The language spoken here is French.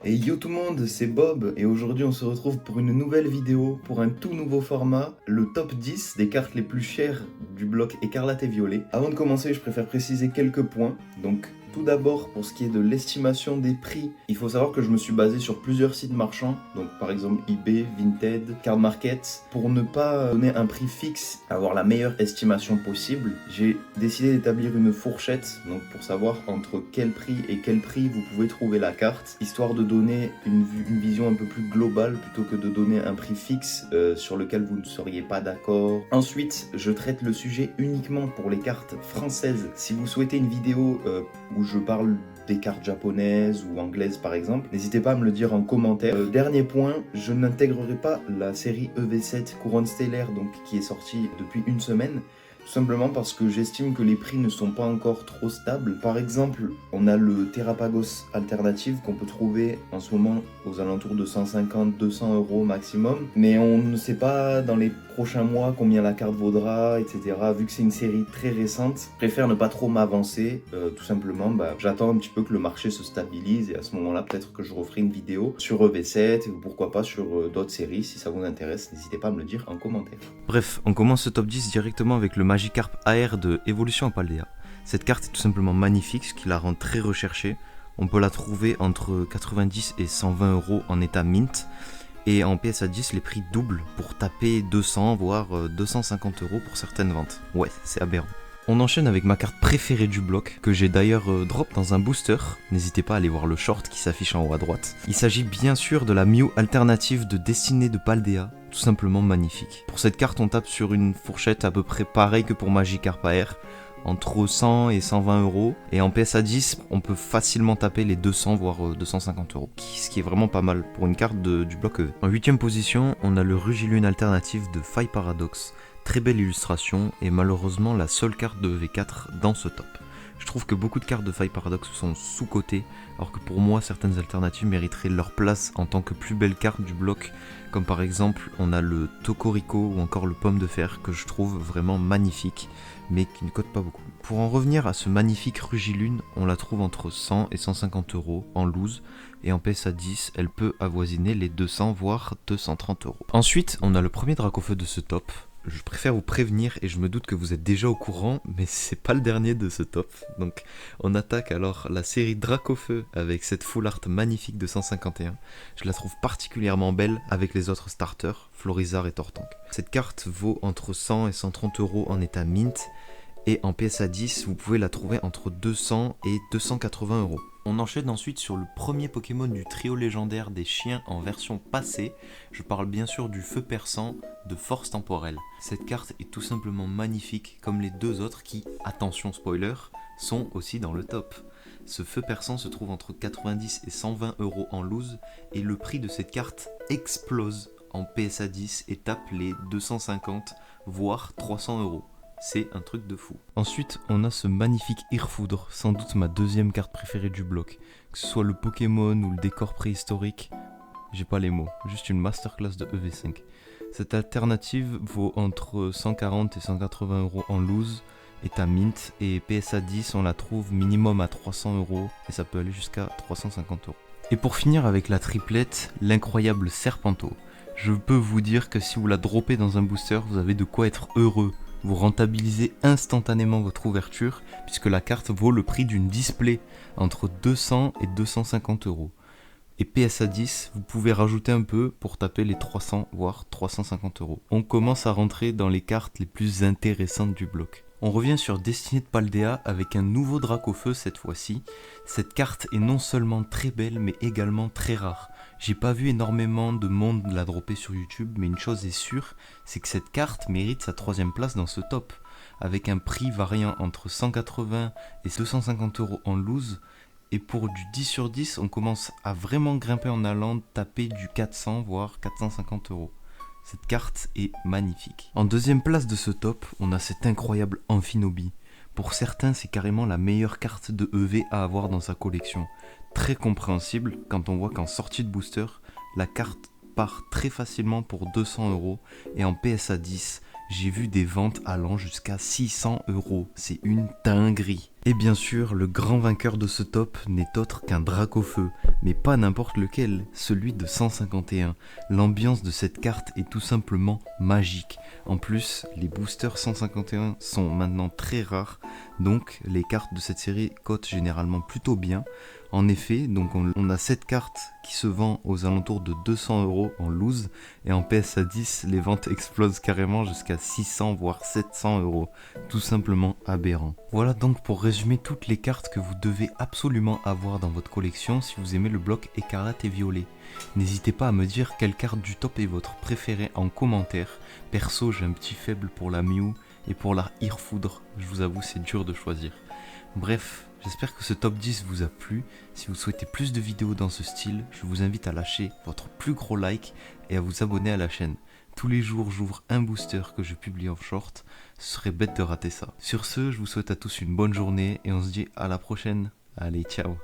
Et yo tout le monde, c'est Bob et aujourd'hui on se retrouve pour une nouvelle vidéo, pour un tout nouveau format, le top 10 des cartes les plus chères du bloc écarlate et violet. Avant de commencer, je préfère préciser quelques points. Donc tout d'abord, pour ce qui est de l'estimation des prix, il faut savoir que je me suis basé sur plusieurs sites marchands, donc par exemple eBay, Vinted, Card Market. Pour ne pas donner un prix fixe, avoir la meilleure estimation possible, j'ai décidé d'établir une fourchette, donc pour savoir entre quel prix et quel prix vous pouvez trouver la carte, histoire de donner une vision un peu plus globale plutôt que de donner un prix fixe sur lequel vous ne seriez pas d'accord. Ensuite, je traite le sujet uniquement pour les cartes françaises. Si vous souhaitez une vidéo où je parle des cartes japonaises ou anglaises par exemple, n'hésitez pas à me le dire en commentaire. Dernier point, je n'intégrerai pas la série EV7 Couronne Stellaire donc, qui est sortie depuis une semaine. Tout simplement parce que j'estime que les prix ne sont pas encore trop stables. Par exemple, on a le Terrapagos Alternative qu'on peut trouver en ce moment aux alentours de 150-200 euros maximum. Mais on ne sait pas dans les prochains mois combien la carte vaudra, etc. Vu que c'est une série très récente, je préfère ne pas trop m'avancer. Tout simplement, j'attends un petit peu que le marché se stabilise et à ce moment-là, peut-être que je referai une vidéo sur EV7 ou pourquoi pas sur d'autres séries. Si ça vous intéresse, n'hésitez pas à me le dire en commentaire. Bref, on commence ce top 10 directement avec le Magikarp AR de Evolution Paldea. Cette carte est tout simplement magnifique, ce qui la rend très recherchée. On peut la trouver entre 90 et 120 euros en état mint. Et en PSA 10, les prix doublent pour taper 200 voire 250 euros pour certaines ventes. Ouais, c'est aberrant. On enchaîne avec ma carte préférée du bloc, que j'ai d'ailleurs drop dans un booster. N'hésitez pas à aller voir le short qui s'affiche en haut à droite. Il s'agit bien sûr de la Mew alternative de Destinée de Paldea, tout simplement magnifique. Pour cette carte, on tape sur une fourchette à peu près pareille que pour Magikarp AR, entre 100 et 120 euros. Et en PSA 10, on peut facilement taper les 200 voire 250 euros, ce qui est vraiment pas mal pour une carte du bloc EV. En 8ème position, on a le Rugilune alternative de Faille Paradox. Très belle illustration et malheureusement la seule carte de EV4 dans ce top. Je trouve que beaucoup de cartes de Faille Paradox sont sous-cotées, alors que pour moi certaines alternatives mériteraient leur place en tant que plus belle carte du bloc, comme par exemple on a le Tocorico ou encore le Pomme de Fer que je trouve vraiment magnifique, mais qui ne cote pas beaucoup. Pour en revenir à ce magnifique Rugilune, on la trouve entre 100 et 150 euros en loose, et en PSA 10, elle peut avoisiner les 200 voire 230 euros. Ensuite, on a le premier Dracofeu de ce top. Je préfère vous prévenir et je me doute que vous êtes déjà au courant, mais c'est pas le dernier de ce top. Donc on attaque alors la série Dracofeu avec cette full art magnifique de 151. Je la trouve particulièrement belle avec les autres starters, Florizarre et Tortank. Cette carte vaut entre 100 et 130 euros en état mint, et en PSA 10, vous pouvez la trouver entre 200 et 280 euros. On enchaîne ensuite sur le premier Pokémon du trio légendaire des chiens en version passée. Je parle bien sûr du Feu Perçant de Force Temporelle. Cette carte est tout simplement magnifique, comme les deux autres qui, attention spoiler, sont aussi dans le top. Ce Feu Perçant se trouve entre 90 et 120 euros en loose, et le prix de cette carte explose en PSA 10 et tape les 250 voire 300 euros. C'est un truc de fou. Ensuite, on a ce magnifique Irfoudre, sans doute ma deuxième carte préférée du bloc. Que ce soit le Pokémon ou le décor préhistorique, j'ai pas les mots, juste une masterclass de EV5. Cette alternative vaut entre 140 et 180 euros en loose, est à mint, et PSA 10 on la trouve minimum à 300 euros, et ça peut aller jusqu'à 350 euros. Et pour finir avec la triplette, l'incroyable Serpento. Je peux vous dire que si vous la droppez dans un booster, vous avez de quoi être heureux. Vous rentabilisez instantanément votre ouverture puisque la carte vaut le prix d'une display entre 200 et 250 euros. Et PSA 10, vous pouvez rajouter un peu pour taper les 300 voire 350 euros. On commence à rentrer dans les cartes les plus intéressantes du bloc. On revient sur Destinée de Paldea avec un nouveau Dracofeu cette fois-ci. Cette carte est non seulement très belle mais également très rare. J'ai pas vu énormément de monde la dropper sur YouTube, mais une chose est sûre, c'est que cette carte mérite sa 3ème place dans ce top, avec un prix variant entre 180 et 250 euros en loose, et pour du 10 sur 10, on commence à vraiment grimper en allant taper du 400 voire 450 euros. Cette carte est magnifique. En 2ème place de ce top, on a cette incroyable Amphinobi. Pour certains, c'est carrément la meilleure carte de EV à avoir dans sa collection. Très compréhensible quand on voit qu'en sortie de booster, la carte part très facilement pour 200 euros et en PSA 10, j'ai vu des ventes allant jusqu'à 600 euros. C'est une dinguerie. Et bien sûr, le grand vainqueur de ce top n'est autre qu'un Dracofeu, mais pas n'importe lequel, celui de 151. L'ambiance de cette carte est tout simplement magique. En plus, les boosters 151 sont maintenant très rares, donc les cartes de cette série cotent généralement plutôt bien. En effet, donc on a cette carte qui se vend aux alentours de 200 € en loose, et en PSA 10, les ventes explosent carrément jusqu'à 600 voire 700 €. Tout simplement aberrant. Voilà donc pour résumer toutes les cartes que vous devez absolument avoir dans votre collection si vous aimez le bloc écarlate et violet. N'hésitez pas à me dire quelle carte du top est votre préférée en commentaire. Perso, j'ai un petit faible pour la Mew et pour la Irfoudre, je vous avoue c'est dur de choisir. Bref, j'espère que ce top 10 vous a plu. Si vous souhaitez plus de vidéos dans ce style, je vous invite à lâcher votre plus gros like et à vous abonner à la chaîne. Tous les jours, j'ouvre un booster que je publie en short. Ce serait bête de rater ça. Sur ce, je vous souhaite à tous une bonne journée et on se dit à la prochaine. Allez, ciao.